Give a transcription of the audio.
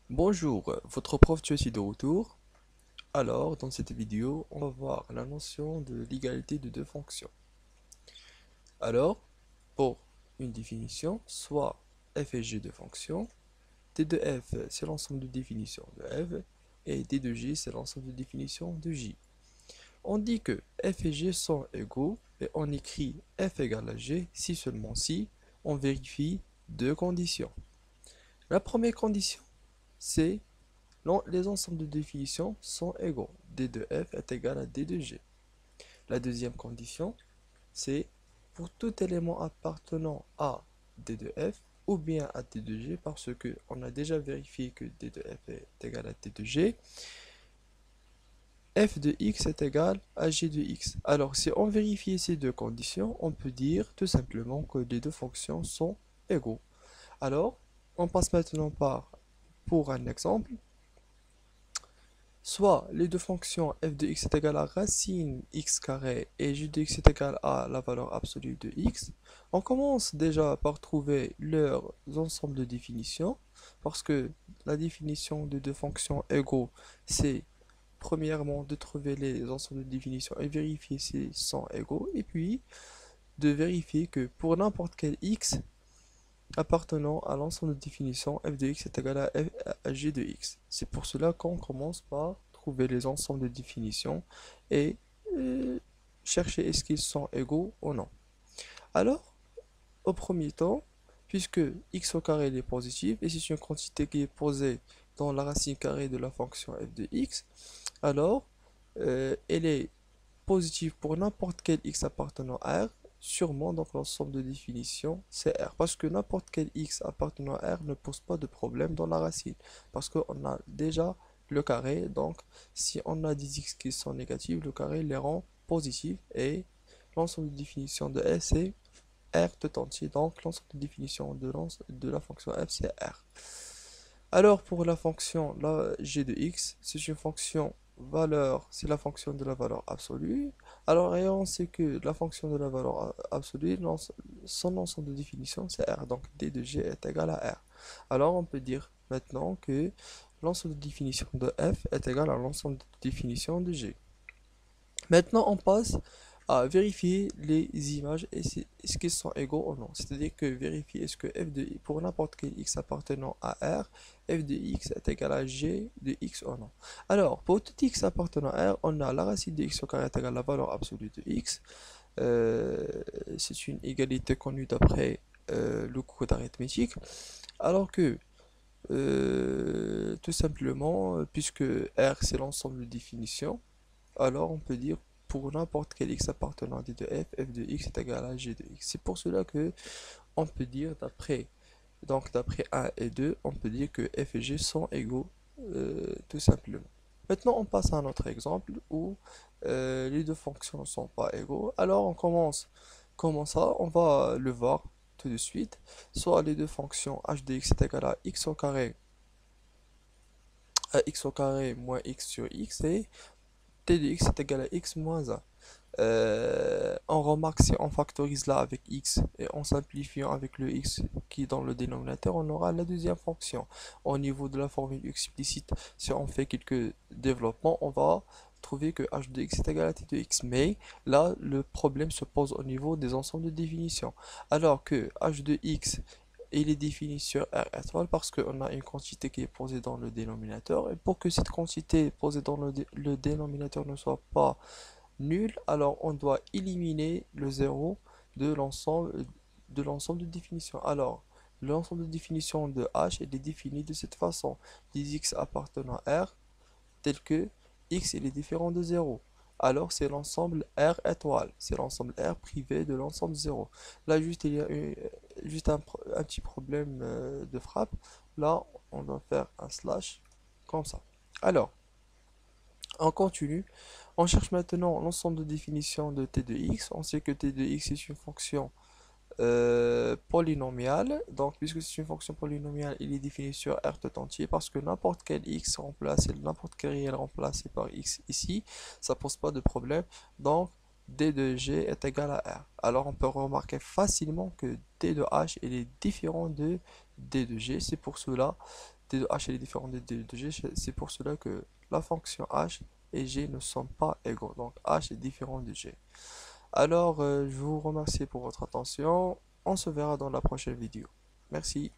Bonjour, votre prof tu est de retour. Alors, dans cette vidéo, on va voir la notion de l'égalité de deux fonctions. Alors, pour une définition, soit f et g de fonctions, d de f c'est l'ensemble de définitions de f, et d de g c'est l'ensemble de définitions de j. On dit que f et g sont égaux, et on écrit f égale à g si seulement si on vérifie deux conditions. La première condition, c'est les ensembles de définitions sont égaux. D de f est égal à D de g. La deuxième condition, c'est pour tout élément appartenant à D de f ou bien à D de g, parce que on a déjà vérifié que D de f est égal à D de g, f de x est égal à g de x. Alors, si on vérifie ces deux conditions, on peut dire tout simplement que les deux fonctions sont égaux. Alors, on passe maintenant pour un exemple. Soit les deux fonctions f de x est égal à racine x carré et g de x est égal à la valeur absolue de x. On commence déjà par trouver leurs ensembles de définitions, parce que la définition de deux fonctions égaux, c'est premièrement de trouver les ensembles de définitions et vérifier s'ils sont égaux, et puis de vérifier que pour n'importe quel x appartenant à l'ensemble de définitions, f de x est égal à g de x. C'est pour cela qu'on commence par trouver les ensembles de définitions et euh, chercher est-ce qu'ils sont égaux ou non. Alors, au premier temps, puisque x au carré est positif et c'est une quantité qui est posée dans la racine carrée de la fonction f de x, alors elle est positive pour n'importe quel x appartenant à R, sûrement donc l'ensemble de définition c'est R. Parce que n'importe quel x appartenant à R ne pose pas de problème dans la racine. Parce qu'on a déjà le carré, donc si on a des x qui sont négatifs, le carré les rend positifs et l'ensemble de définition de S c'est R tout entier. Donc l'ensemble de définition de la fonction f c'est R. Alors pour la fonction g de x, c'est une fonction valeur, c'est la fonction de la valeur absolue. Alors et on sait que la fonction de la valeur absolue, son ensemble de définition c'est R, donc d de g est égal à R. Alors on peut dire maintenant que l'ensemble de définition de f est égal à l'ensemble de définition de g. Maintenant, on passe à vérifier les images et est-ce qu'ils sont égaux ou non. C'est-à-dire que vérifier est-ce que f de pour n'importe quel x appartenant à R, f de x est égal à g de x ou non. Alors, pour tout x appartenant à R, on a la racine de x au carré est égale à la valeur absolue de x. Euh, c'est une égalité connue d'après le cours d'arithmétique. Alors que tout simplement, puisque R c'est l'ensemble de définitions, alors on peut dire pour n'importe quel x appartenant à d de f, f de x est égal à g de x. C'est pour cela que on peut dire d'après 1 et 2, on peut dire que f et g sont égaux tout simplement. Maintenant on passe à un autre exemple où les deux fonctions ne sont pas égaux. Alors on commence comment ça? On va le voir tout de suite. Soit les deux fonctions h de x est égal à x au carré moins x sur x et t de x est égal à x moins 1. On remarque si on factorise là avec x et en simplifiant avec le x qui est dans le dénominateur, on aura la deuxième fonction. Au niveau de la formule explicite, si on fait quelques développements, on va trouver que h de x est égal à t de x. Mais là, le problème se pose au niveau des ensembles de définition. Alors que h de x il est défini sur R étoile parce qu'on a une quantité qui est posée dans le dénominateur. Et pour que cette quantité posée dans le dénominateur ne soit pas nulle, alors on doit éliminer le zéro de l'ensemble de définition. Alors, l'ensemble de définition de H est défini de cette façon. Les x appartenant à R, tel que x il est différent de zéro. Alors c'est l'ensemble R étoile, c'est l'ensemble R privé de l'ensemble zéro. Là juste il y a juste un petit problème de frappe. Là on doit faire un slash comme ça. Alors on continue. On cherche maintenant l'ensemble de définition de t de x. On sait que t de x est une fonction polynomiale. Donc, puisque c'est une fonction polynomiale, il est défini sur R tout entier parce que n'importe quel x remplacé, n'importe quel réel remplacé par x ici, ça pose pas de problème. Donc, d de g est égal à R. Alors, on peut remarquer facilement que d de h il est différent de d de g. C'est pour cela d de h elle est différente de d de g, c'est pour cela que la fonction h et g ne sont pas égaux. Donc h est différent de g. Alors, je vous remercie pour votre attention. On se verra dans la prochaine vidéo. Merci.